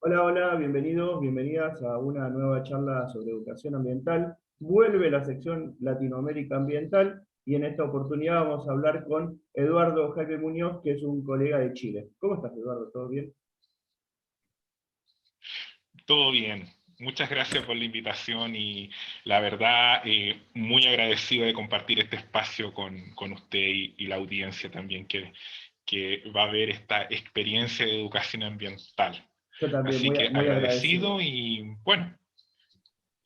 Hola, hola, bienvenidos, bienvenidas a una nueva charla sobre educación ambiental. Vuelve la sección Latinoamérica Ambiental y en esta oportunidad vamos a hablar con Eduardo Jaime Muñoz, que es un colega de Chile. ¿Cómo estás, Eduardo? ¿Todo bien? Todo bien. Muchas gracias por la invitación y la verdad, muy agradecido de compartir este espacio con usted y la audiencia también que va a ver esta experiencia de educación ambiental. Yo también, Así muy, que muy agradecido. agradecido y bueno.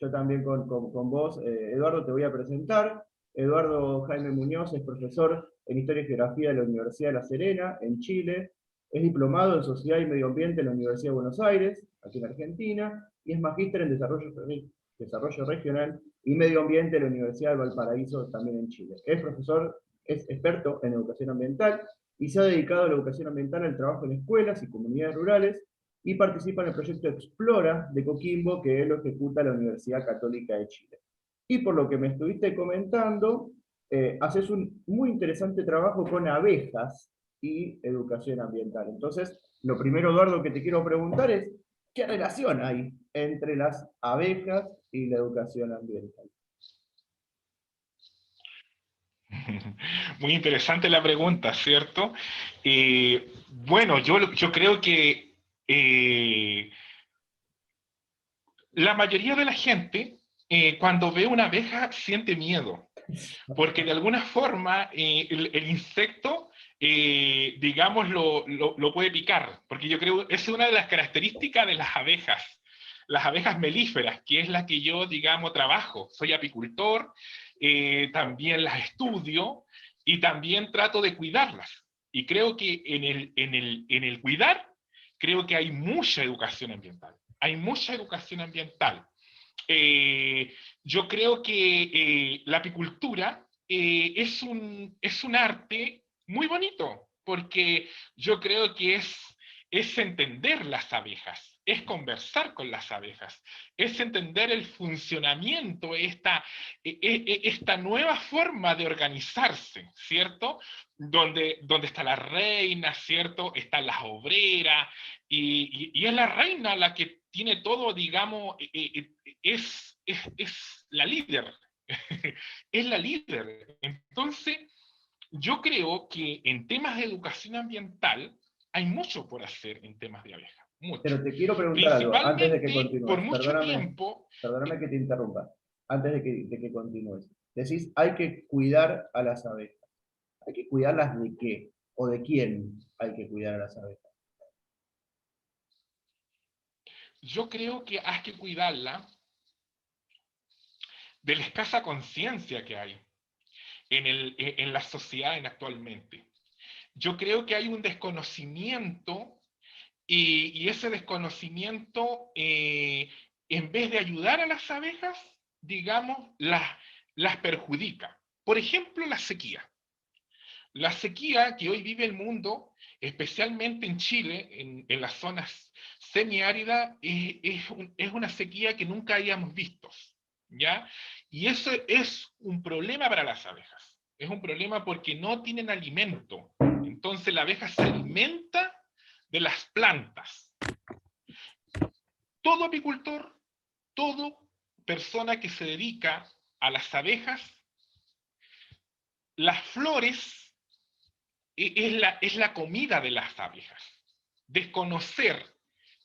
Yo también con vos, Eduardo, te voy a presentar. Eduardo Jaime Muñoz es profesor en Historia y Geografía de la Universidad de La Serena, en Chile. Es diplomado en Sociedad y Medio Ambiente en la Universidad de Buenos Aires, aquí en Argentina, y es magíster en Desarrollo Regional y Medio Ambiente en la Universidad de Valparaíso, también en Chile. Es profesor, es experto en educación ambiental y se ha dedicado a la educación ambiental al trabajo en escuelas y comunidades rurales y participa en el proyecto Explora de Coquimbo, que él lo ejecuta la Universidad Católica de Chile. Y por lo que me estuviste comentando, haces un muy interesante trabajo con abejas y educación ambiental. Entonces, lo primero, Eduardo, que te quiero preguntar es, ¿qué relación hay entre las abejas y la educación ambiental? Muy interesante la pregunta, ¿cierto? Bueno, yo creo que la mayoría de la gente cuando ve una abeja siente miedo. Porque de alguna forma el insecto, digamos, lo puede picar, porque yo creo que es una de las características de las abejas melíferas, que es la que yo, digamos, trabajo. Soy apicultor, también las estudio y también trato de cuidarlas. Y creo que en el cuidar, creo que hay mucha educación ambiental. Hay mucha educación ambiental. Eh, yo creo que la apicultura es un arte muy bonito, porque yo creo que es entender las abejas, es conversar con las abejas, es entender el funcionamiento, esta nueva forma de organizarse, ¿cierto? Donde está la reina, ¿cierto? Están las obreras, y es la reina la que tiene todo, digamos, es la líder. Es la líder. Entonces, yo creo que en temas de educación ambiental hay mucho por hacer en temas de abejas, mucho. Pero te quiero preguntar algo, antes de que Principalmente por continúes. mucho Perdóname, tiempo. perdóname que te interrumpa. Antes de que continúes. Decís, hay que cuidar a las abejas. ¿Hay que cuidarlas de qué? ¿O de quién hay que cuidar a las abejas? Yo creo que hay que cuidarla de la escasa conciencia que hay en la sociedad actualmente. Yo creo que hay un desconocimiento y ese desconocimiento, en vez de ayudar a las abejas, digamos, las perjudica. Por ejemplo, la sequía. La sequía que hoy vive el mundo, especialmente en Chile, en las zonas semiáridas, es una sequía que nunca habíamos visto, ¿ya? Y eso es un problema para las abejas. Es un problema porque no tienen alimento. Entonces la abeja se alimenta de las plantas. Todo apicultor, toda persona que se dedica a las abejas, las flores es la comida de las abejas. Desconocer,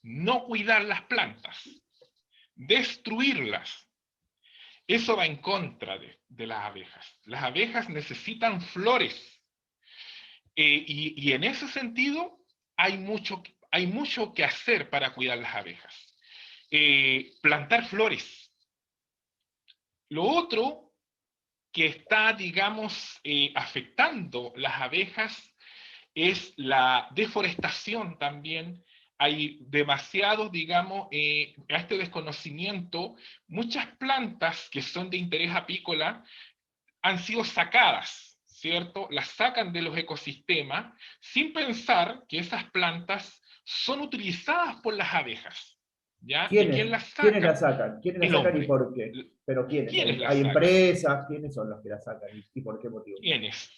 no cuidar las plantas, destruirlas, eso va en contra de las abejas. Las abejas necesitan flores. Y en ese sentido hay mucho que hacer para cuidar las abejas. Plantar flores. Lo otro que está, digamos, afectando las abejas es la deforestación también. Hay demasiados, digamos, a este desconocimiento, muchas plantas que son de interés apícola han sido sacadas, ¿cierto? Las sacan de los ecosistemas sin pensar que esas plantas son utilizadas por las abejas, ¿ya? ¿Y quién las ¿Quiénes la saca? sacan? ¿Quiénes la El sacan y hombre. por qué? ¿Pero quiénes? ¿Quiénes las ¿Hay sacan? empresas? ¿Quiénes son los que la sacan y por qué motivo? ¿Quiénes?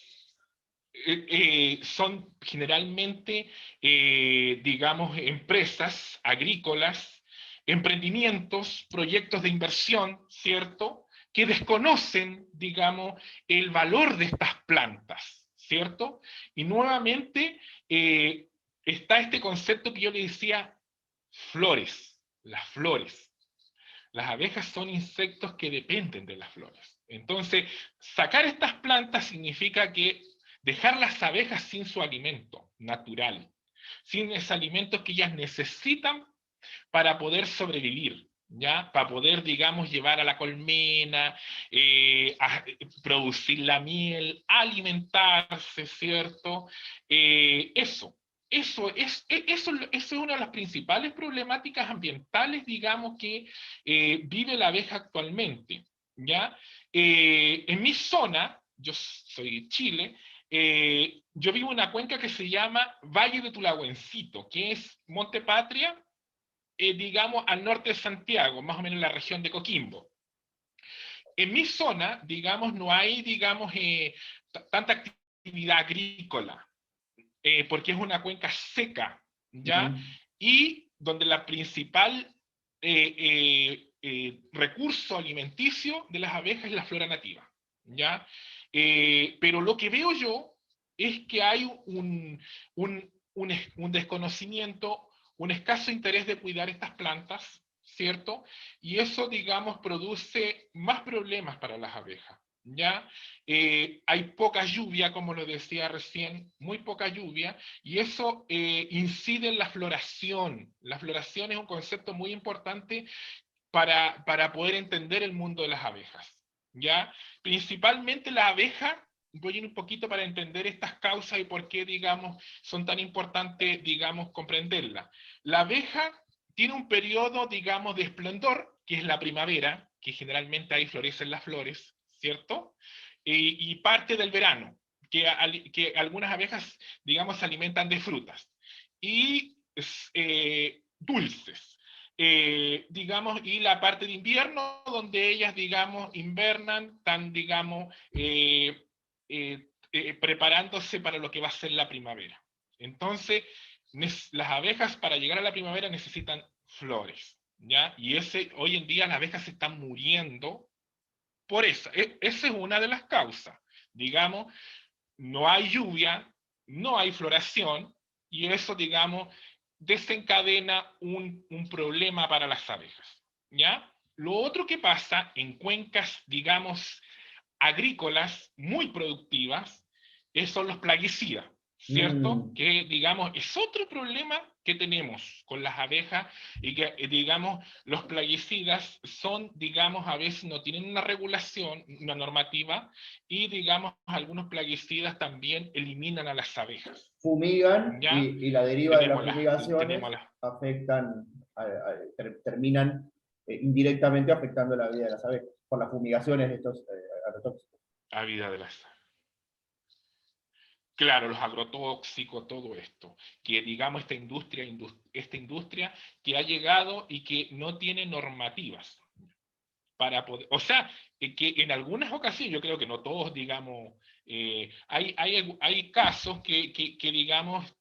son generalmente, digamos, empresas agrícolas, emprendimientos, proyectos de inversión, ¿cierto?, que desconocen, digamos, el valor de estas plantas, ¿cierto? Y nuevamente está este concepto que yo le decía, flores, las flores. Las abejas son insectos que dependen de las flores. Entonces, sacar estas plantas significa que dejar las abejas sin su alimento natural, sin ese alimento que ellas necesitan para poder sobrevivir, ¿ya? Para poder, digamos, llevar a la colmena, a producir la miel, alimentarse, ¿cierto? Eso. Eso es una de las principales problemáticas ambientales, digamos, que vive la abeja actualmente, ¿ya? En mi zona, yo soy de Chile, yo vivo en una cuenca que se llama Valle de Tulahuencito, que es Monte Patria, digamos, al norte de Santiago, más o menos en la región de Coquimbo. En mi zona, digamos, no hay, digamos, tanta actividad agrícola, porque es una cuenca seca, ¿ya? Y donde la principal recurso alimenticio de las abejas es la flora nativa, ¿ya? Pero lo que veo yo es que hay un desconocimiento, un escaso interés de cuidar estas plantas, ¿cierto? Y eso, digamos, produce más problemas para las abejas, ¿ya? Hay poca lluvia, como lo decía recién, muy poca lluvia, y eso incide en la floración. La floración es un concepto muy importante para poder entender el mundo de las abejas, ¿ya? Principalmente la abeja, voy a ir un poquito para entender estas causas y por qué, digamos, son tan importantes, digamos, comprenderlas. La abeja tiene un periodo, digamos, de esplendor, que es la primavera, que generalmente ahí florecen las flores, ¿cierto? Y parte del verano, que algunas abejas, digamos, se alimentan de frutas. Y dulces. Digamos, y la parte de invierno, donde ellas, digamos, invernan, están, digamos, preparándose para lo que va a ser la primavera. Entonces, las abejas para llegar a la primavera necesitan flores, ¿ya? Y hoy en día las abejas se están muriendo por eso. Esa es una de las causas. Digamos, no hay lluvia, no hay floración, y eso, digamos, desencadena un problema para las abejas, ¿ya? Lo otro que pasa en cuencas, digamos, agrícolas muy productivas, son los plaguicidas, ¿cierto? Que, digamos, es otro problema que tenemos con las abejas y que, digamos, los plaguicidas son, digamos, a veces no tienen una regulación, una normativa, y, digamos, algunos plaguicidas también eliminan a las abejas. Fumigan ¿Ya? y la deriva de las fumigaciones afectan, terminan indirectamente afectando la vida de las abejas, por las fumigaciones de estos agrotóxicos. La vida de las Claro, los agrotóxicos, todo esto, que digamos esta industria que ha llegado y que no tiene normativas para poder, o sea, que en algunas ocasiones, yo creo que no todos, digamos, hay casos que digamos,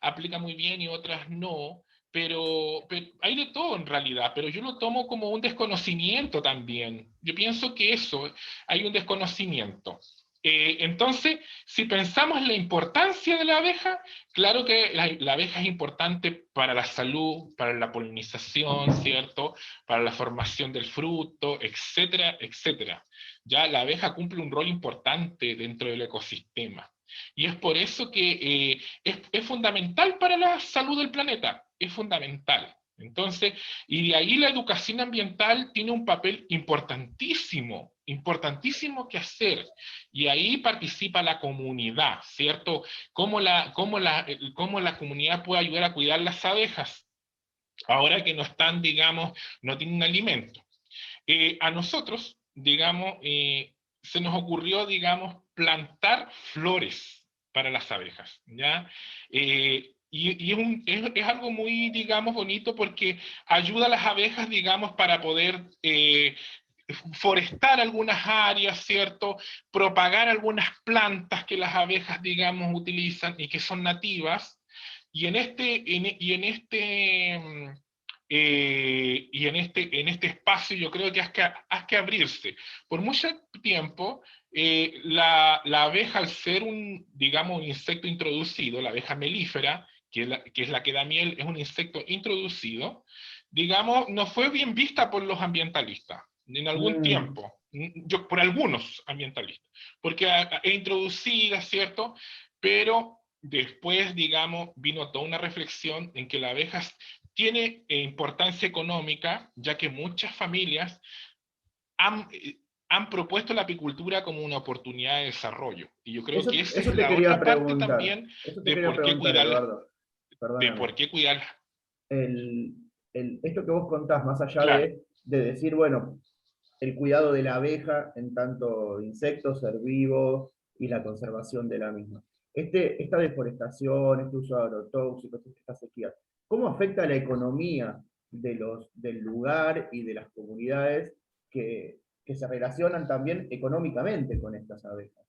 aplican muy bien y otras no, pero hay de todo en realidad, pero yo lo tomo como un desconocimiento también. Yo pienso que eso, hay un desconocimiento. Entonces, si pensamos en la importancia de la abeja, claro que la abeja es importante para la salud, para la polinización, ¿cierto? Para la formación del fruto, etcétera, etcétera. Ya la abeja cumple un rol importante dentro del ecosistema. Y es por eso que es fundamental para la salud del planeta, es fundamental. Entonces, y de ahí la educación ambiental tiene un papel importantísimo, importantísimo que hacer. Y ahí participa la comunidad, ¿cierto? ¿Cómo la comunidad puede ayudar a cuidar las abejas? Ahora que no están, digamos, no tienen alimento. A nosotros, digamos, se nos ocurrió, digamos, plantar flores para las abejas, ¿ya? Es algo muy, digamos, bonito porque ayuda a las abejas, digamos, para poder forestar algunas áreas, ¿cierto? Propagar algunas plantas que las abejas, digamos, utilizan y que son nativas, y en este espacio yo creo que has que abrirse. Por mucho tiempo, la abeja, al ser digamos, un insecto introducido, la abeja melífera, que es la que da miel, es un insecto introducido, digamos, no fue bien vista por los ambientalistas en algún Mm, tiempo, por algunos ambientalistas, porque es introducida, ¿cierto? Pero después, digamos, vino toda una reflexión en que la abeja tiene importancia económica, ya que muchas familias han, han propuesto la apicultura como una oportunidad de desarrollo. Y yo creo que esa es eso te la quería otra parte preguntar, también eso te de quería por qué preguntar, cuidar, Eduardo, de perdóname. por qué cuidar, el, esto que vos contás, más allá claro. de decir, bueno, el cuidado de la abeja en tanto insectos, ser vivos y la conservación de la misma. Esta deforestación, este uso de agrotóxicos, esta sequía, ¿cómo afecta la economía del lugar y de las comunidades que se relacionan también económicamente con estas abejas?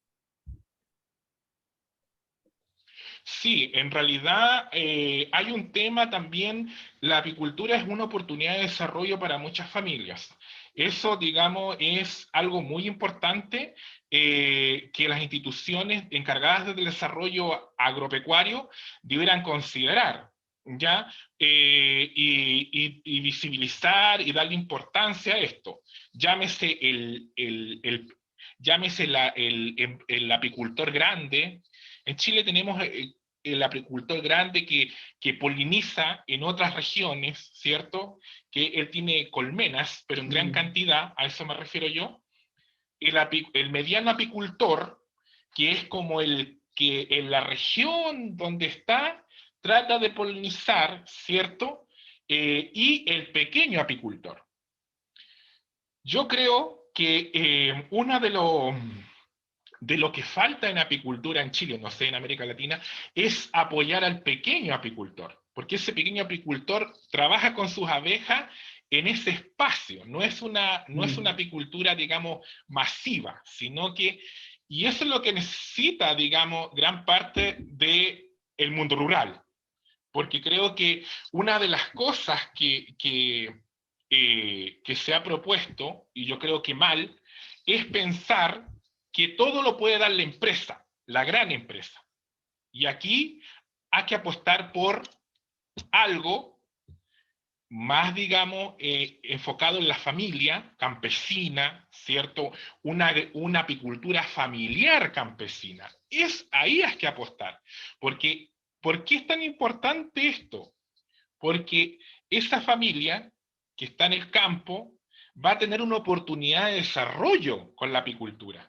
Sí, en realidad hay un tema también, la apicultura es una oportunidad de desarrollo para muchas familias. Eso, digamos, es algo muy importante que las instituciones encargadas del desarrollo agropecuario deberán considerar, ¿ya? Y visibilizar y darle importancia a esto. Llámese llámese el apicultor grande. En Chile tenemos el apicultor grande que poliniza en otras regiones, ¿cierto? Que él tiene colmenas, pero en gran Mm, cantidad, a eso me refiero yo. El mediano apicultor, que es como el que en la región donde está, trata de polinizar, ¿cierto? Y el pequeño apicultor. Yo creo que una de lo que falta en apicultura en Chile, no sé, en América Latina, es apoyar al pequeño apicultor, porque ese pequeño apicultor trabaja con sus abejas en ese espacio, no es una mm. apicultura, digamos, masiva, sino que, y eso es lo que necesita, digamos, gran parte del mundo rural, porque creo que una de las cosas que se ha propuesto, y yo creo que mal, es pensar que todo lo puede dar la empresa, la gran empresa. Y aquí hay que apostar por algo más, digamos, enfocado en la familia campesina, ¿cierto? Una apicultura familiar campesina. Ahí hay que apostar. Porque, ¿por qué es tan importante esto? Porque esa familia que está en el campo va a tener una oportunidad de desarrollo con la apicultura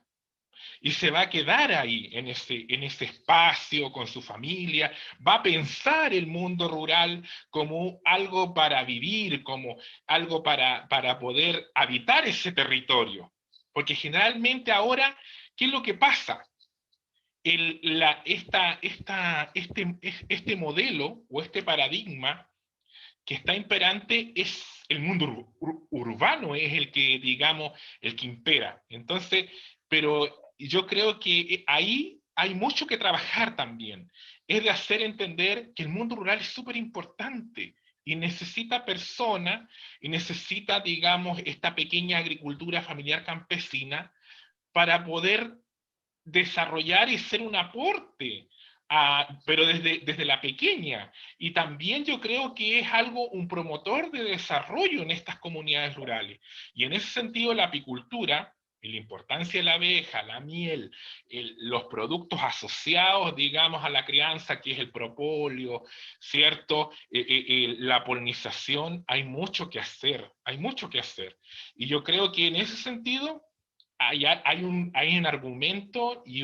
y se va a quedar ahí, en ese espacio, con su familia, va a pensar el mundo rural como algo para vivir, como algo para poder habitar ese territorio. Porque generalmente ahora, ¿qué es lo que pasa? Este modelo o este paradigma que está imperante es el mundo urbano, es el que, digamos, el que impera. Entonces, pero yo creo que ahí hay mucho que trabajar también. Es de hacer entender que el mundo rural es súper importante y necesita personas y necesita, digamos, esta pequeña agricultura familiar campesina para poder desarrollar y ser un aporte, pero desde la pequeña. Y también yo creo que es algo, un promotor de desarrollo en estas comunidades rurales. Y en ese sentido la apicultura, y la importancia de la abeja, la miel, los productos asociados, digamos, a la crianza, que es el propóleo, ¿cierto? La polinización, hay mucho que hacer. Y yo creo que en ese sentido hay un argumento y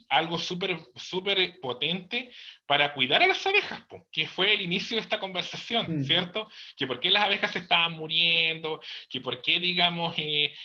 algo súper potente para cuidar a las abejas, po, que fue el inicio de esta conversación, Mm. ¿cierto? Que por qué las abejas se estaban muriendo, que por qué, digamos, hoy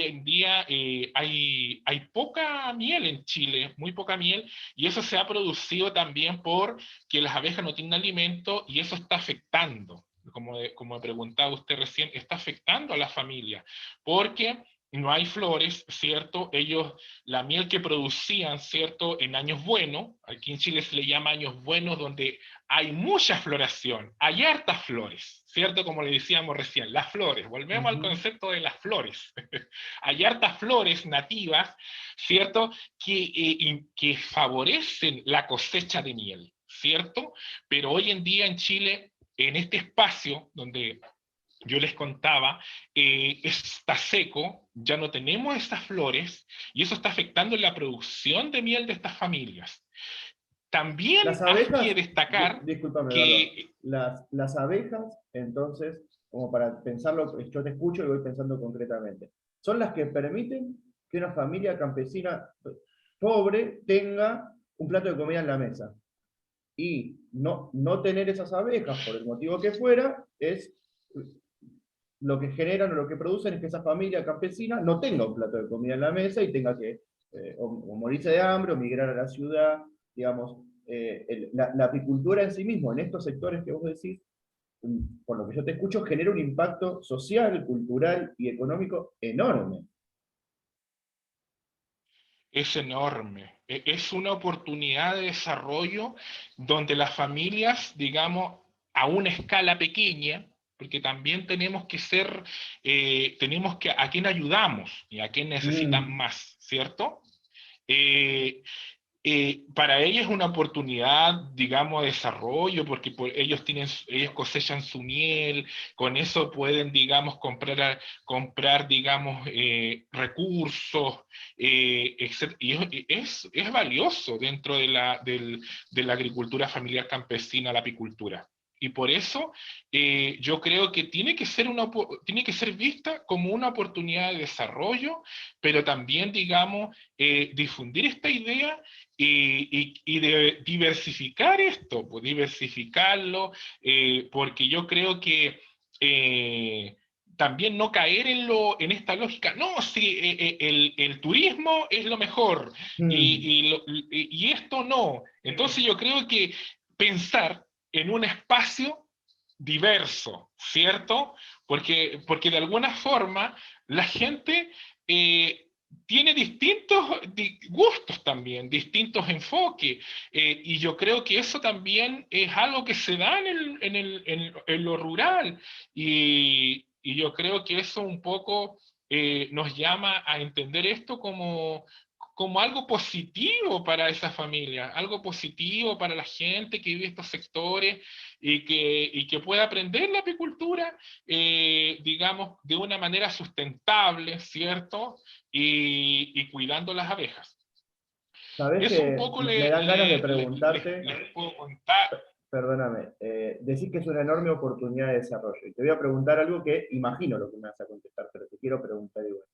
en día hay poca miel en Chile, muy poca miel, y eso se ha producido también por que las abejas no tienen alimento y eso está afectando. como preguntaba usted recién, está afectando a la familia, porque no hay flores, ¿cierto? Ellos, la miel que producían, ¿cierto? En años buenos, aquí en Chile se le llama años buenos, donde hay mucha floración, hay hartas flores, ¿cierto? Como le decíamos recién, las flores, volvemos al Ujú. concepto de las flores. Hay hartas flores nativas, ¿cierto? Que favorecen la cosecha de miel, ¿cierto? Pero hoy en día en Chile, en este espacio donde yo les contaba, está seco, ya no tenemos estas flores y eso está afectando la producción de miel de estas familias. Las También hay que abejas, destacar discúlpame, Eduardo, que las abejas, entonces, como para pensarlo, yo te escucho y voy pensando concretamente, son las que permiten que una familia campesina pobre tenga un plato de comida en la mesa. Y no tener esas abejas, por el motivo que fuera, es lo que generan o lo que producen es que esa familia campesina no tenga un plato de comida en la mesa y tenga que o morirse de hambre o migrar a la ciudad. Digamos, la apicultura en sí mismo, en estos sectores que vos decís, por lo que yo te escucho, genera un impacto social, cultural y económico enorme. es enorme. Es una oportunidad de desarrollo donde las familias, digamos, a una escala pequeña, porque también tenemos que ser, tenemos que, a quién ayudamos y a quién necesitan Mm. más, ¿cierto? Eh, para ellos es una oportunidad, digamos, de desarrollo, porque ellos cosechan su miel, con eso pueden, digamos, comprar digamos, recursos, etc. Y es valioso dentro de la agricultura familiar campesina, la apicultura. Y por eso yo creo que tiene que ser vista como una oportunidad de desarrollo, pero también, digamos, difundir esta idea y de diversificar esto, pues diversificarlo, porque yo creo que también no caer en esta lógica, no, sí, el turismo es lo mejor Mm. y esto no. Entonces yo creo que pensar en un espacio diverso, ¿cierto? Porque de alguna forma la gente tiene distintos gustos también, distintos enfoques, y yo creo que eso también es algo que se da en lo rural, y yo creo que eso un poco nos llama a entender esto como algo positivo para esa familia, algo positivo para la gente que vive estos sectores y que pueda aprender la apicultura, digamos, de una manera sustentable, ¿cierto? Y cuidando las abejas. Sabés Eso un que poco me dan ganas de les preguntarte, puedo contar. perdóname, decís que es una enorme oportunidad de desarrollo. Y te voy a preguntar algo que imagino lo que me vas a contestar, pero te quiero preguntar igual.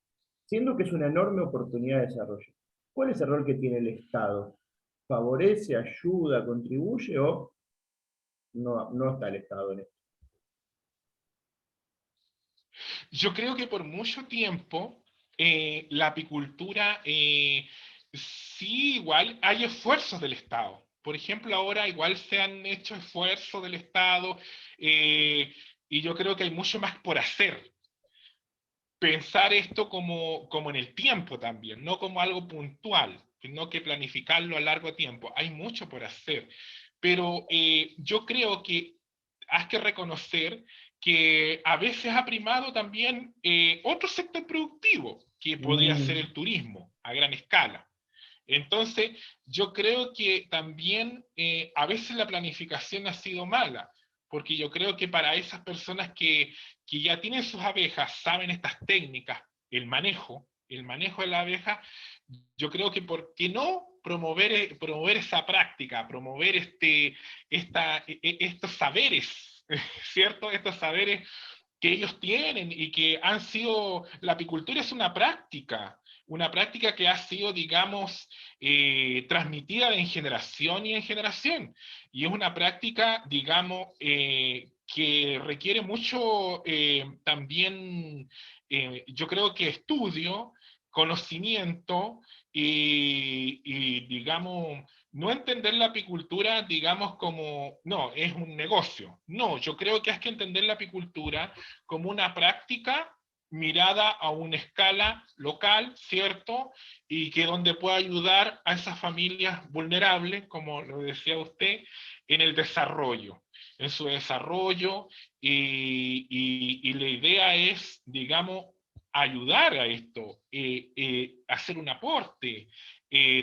Siendo que es una enorme oportunidad de desarrollo, ¿cuál es el rol que tiene el Estado? ¿Favorece, ayuda, contribuye o no está el Estado en esto? Yo creo que por mucho tiempo la apicultura, sí, igual hay esfuerzos del Estado. Por ejemplo, ahora igual se han hecho esfuerzos del Estado y yo creo que hay mucho más por hacer. Pensar esto como en el tiempo también, no como algo puntual, sino que planificarlo a largo tiempo. Hay mucho por hacer, pero yo creo que hay que reconocer que a veces ha primado también otro sector productivo, que podría ser Mm. el turismo a gran escala. Entonces, yo creo que también a veces la planificación ha sido mala, porque yo creo que para esas personas que ya tienen sus abejas, saben estas técnicas, el manejo de la abeja, yo creo que por qué no promover esa práctica, promover estos saberes, ¿cierto? Estos saberes que ellos tienen y que han sido, la apicultura es una práctica que ha sido, digamos, transmitida de generación y en generación. Y es una práctica, digamos, que requiere mucho también, yo creo que estudio, conocimiento y digamos, no entender la apicultura, digamos, como, no, es un negocio. No, yo creo que hay que entender la apicultura como una práctica mirada a una escala local, ¿cierto? Y que donde pueda ayudar a esas familias vulnerables, como lo decía usted, en el desarrollo, en su desarrollo, y la idea es, digamos, ayudar a esto, hacer un aporte,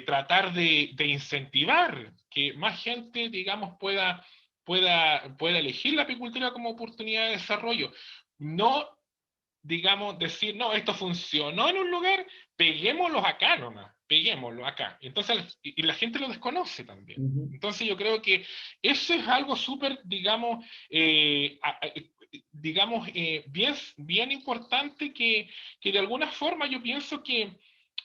tratar de incentivar que más gente, digamos, pueda elegir la apicultura como oportunidad de desarrollo. No, digamos, decir, no, esto funcionó en un lugar, peguémoslo acá nomás, peguémoslo acá. Entonces, y la gente lo desconoce también. Ujú. Entonces yo creo que eso es algo súper, digamos, bien importante que de alguna forma yo pienso que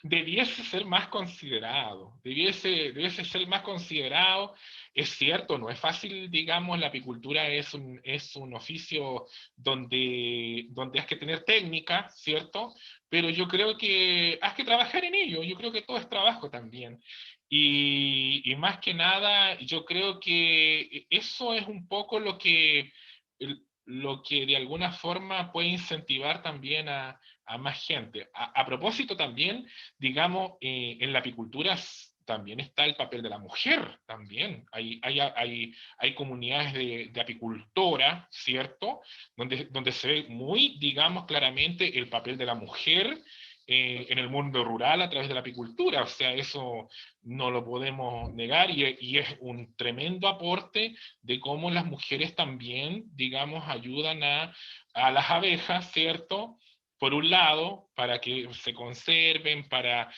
debiese ser más considerado, debiese ser más considerado. Es cierto, no es fácil, digamos, la apicultura es un oficio donde hay que tener técnica, ¿cierto? Pero yo creo que hay que trabajar en ello, yo creo que todo es trabajo también. Y más que nada, yo creo que eso es un poco lo que de alguna forma puede incentivar también a más gente. A propósito también, digamos, en la apicultura también está el papel de la mujer, también. Hay comunidades de apicultoras, ¿cierto? Donde se ve muy, digamos, claramente el papel de la mujer en el mundo rural a través de la apicultura. O sea, eso no lo podemos negar y es un tremendo aporte de cómo las mujeres también, digamos, ayudan a las abejas, ¿cierto? Por un lado, para que se conserven, para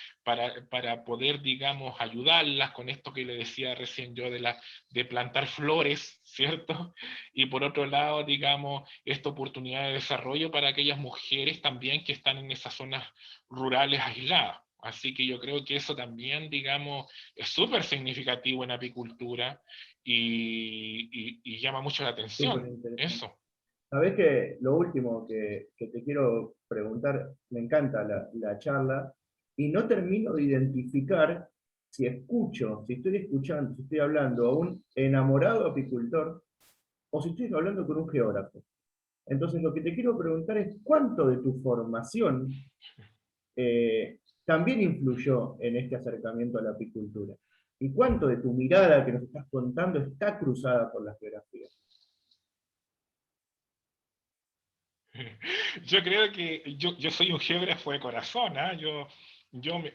poder, digamos, ayudarlas con esto que le decía recién yo de plantar flores, ¿cierto? Y por otro lado, digamos, esta oportunidad de desarrollo para aquellas mujeres también que están en esas zonas rurales aisladas. Así que yo creo que eso también, digamos, es súper significativo en apicultura y llama mucho la Súper atención. interesante. Eso. Sabés que lo último que te quiero preguntar, me encanta la charla, y no termino de identificar si escucho, si estoy escuchando, si estoy hablando a un enamorado apicultor o si estoy hablando con un geógrafo. Entonces lo que te quiero preguntar es cuánto de tu formación también influyó en este acercamiento a la apicultura. ¿Y cuánto de tu mirada que nos estás contando está cruzada por la geografía? Yo creo que yo soy un geógrafo de corazón, ¿ah?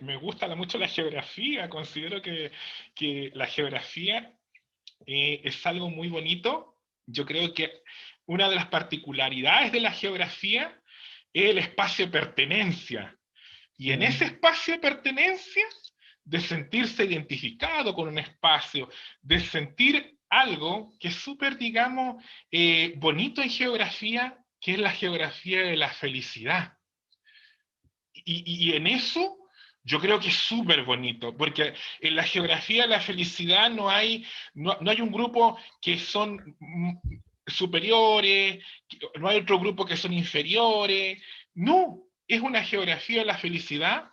Me gusta mucho la geografía, considero que la geografía es algo muy bonito. Yo creo que una de las particularidades de la geografía es el espacio de pertenencia. Y en ese Mm. espacio de pertenencia, de sentirse identificado con un espacio, de sentir algo que es súper, digamos, bonito en geografía, que es la geografía de la felicidad. Y en eso yo creo que es súper bonito, porque en la geografía de la felicidad no hay un grupo que son superiores, no hay otro grupo que son inferiores, no, es una geografía de la felicidad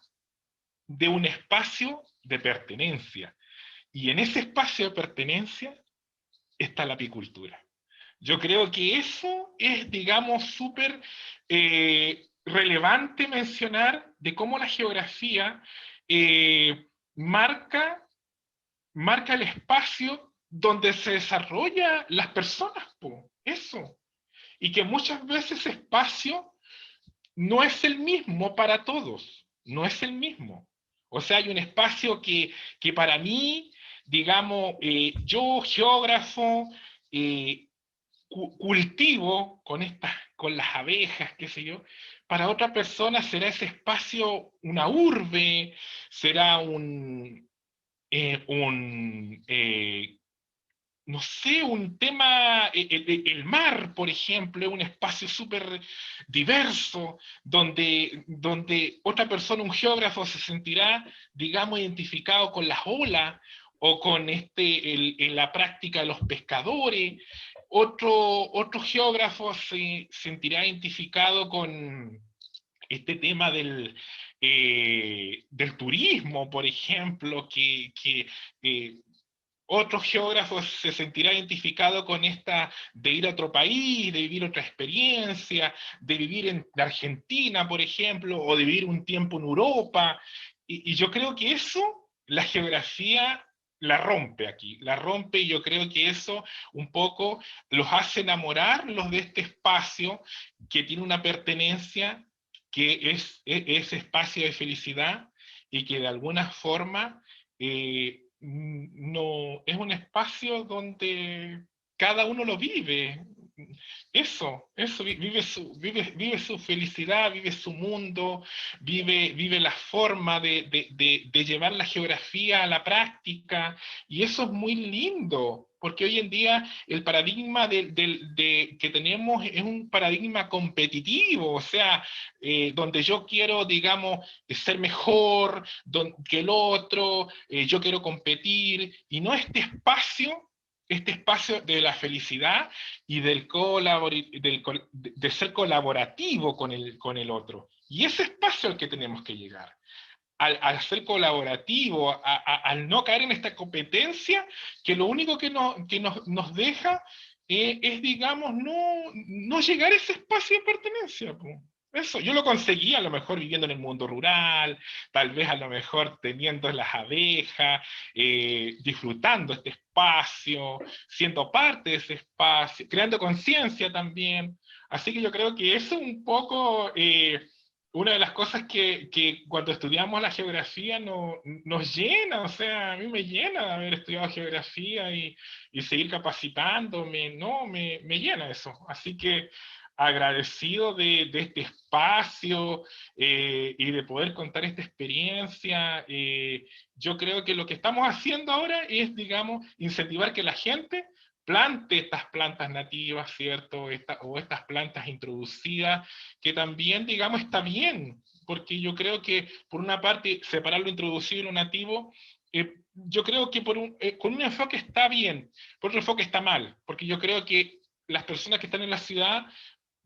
de un espacio de pertenencia. Y en ese espacio de pertenencia está la apicultura. Yo creo que eso es, digamos, súper relevante mencionar de cómo la geografía eh, marca, marca el espacio donde se desarrollan las personas, po, eso. Y que muchas veces ese espacio no es el mismo para todos, no es el mismo. O sea, hay un espacio que para mí, digamos, yo geógrafo, eh, cultivo con las abejas, qué sé yo, para otra persona será ese espacio una urbe, será no sé, un tema, el mar, por ejemplo, es un espacio súper diverso, donde otra persona, un geógrafo, se sentirá, digamos, identificado con las olas o con en la práctica de los pescadores. Otro geógrafo se sentirá identificado con este tema del turismo, por ejemplo, que otro geógrafo se sentirá identificado con esta de ir a otro país, de vivir otra experiencia, de vivir en Argentina, por ejemplo, o de vivir un tiempo en Europa. Y yo creo que eso, la geografía la rompe aquí, la rompe, y yo creo que eso un poco los hace enamorarlos de este espacio que tiene una pertenencia, que es ese espacio de felicidad, y que de alguna forma no es un espacio donde cada uno lo vive. Eso vive su felicidad, vive su mundo, vive la forma de llevar la geografía a la práctica, y eso es muy lindo, porque hoy en día el paradigma que tenemos es un paradigma competitivo, o sea, donde yo quiero, digamos, ser mejor que el otro, yo quiero competir, y no este espacio de la felicidad y de ser colaborativo con el otro. Y ese espacio al que tenemos que llegar. Al ser colaborativo, al no caer en esta competencia, que lo único que nos deja es, digamos, no llegar a ese espacio de pertenencia. Po. Eso, yo lo conseguí a lo mejor viviendo en el mundo rural, tal vez a lo mejor teniendo las abejas, disfrutando este espacio, siendo parte de ese espacio, creando conciencia también. Así que yo creo que eso un poco una de las cosas que cuando estudiamos la geografía nos llena, o sea, a mí me llena de haber estudiado geografía y seguir capacitándome, no, me llena eso. Así que agradecido de este espacio y de poder contar esta experiencia. Yo creo que lo que estamos haciendo ahora es, digamos, incentivar que la gente plante estas plantas nativas, ¿cierto? O estas plantas introducidas, que también, digamos, está bien, porque yo creo que, por una parte, separar lo introducido y lo nativo, yo creo que con un enfoque está bien, por otro enfoque está mal, porque yo creo que las personas que están en la ciudad,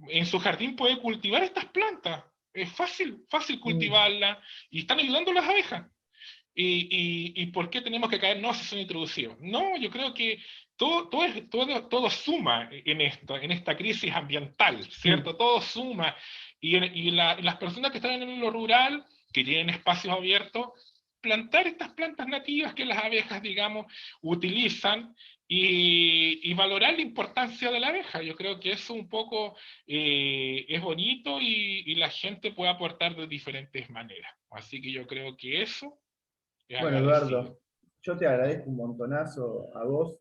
en su jardín pueden cultivar estas plantas, es fácil cultivarlas, y están ayudando a las abejas. ¿Y por qué tenemos que caer? No, si son introducidos. No, yo creo que todo suma en esta crisis ambiental, ¿cierto? Todo suma. Las personas que están en lo rural, que tienen espacios abiertos, plantar estas plantas nativas que las abejas, digamos, utilizan, y valorar la importancia de la abeja. Yo creo que eso un poco es bonito, y la gente puede aportar de diferentes maneras. Así que yo creo que eso es Bueno, agradecido. Eduardo, yo te agradezco un montonazo a vos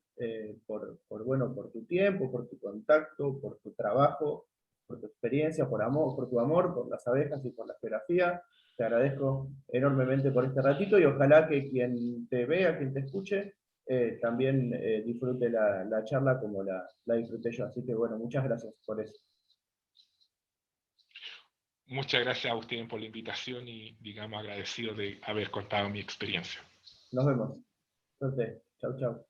bueno, por tu tiempo, por tu contacto, por tu trabajo, por tu experiencia, por tu amor, por las abejas y por la geografía. Te agradezco enormemente por este ratito, y ojalá que quien te vea, quien te escuche, también disfrute la charla como la disfruté yo. Así que bueno, muchas gracias por eso. Muchas gracias a ustedes por la invitación, y, digamos, agradecido de haber contado mi experiencia. Nos vemos. Suerte. Chau, chau.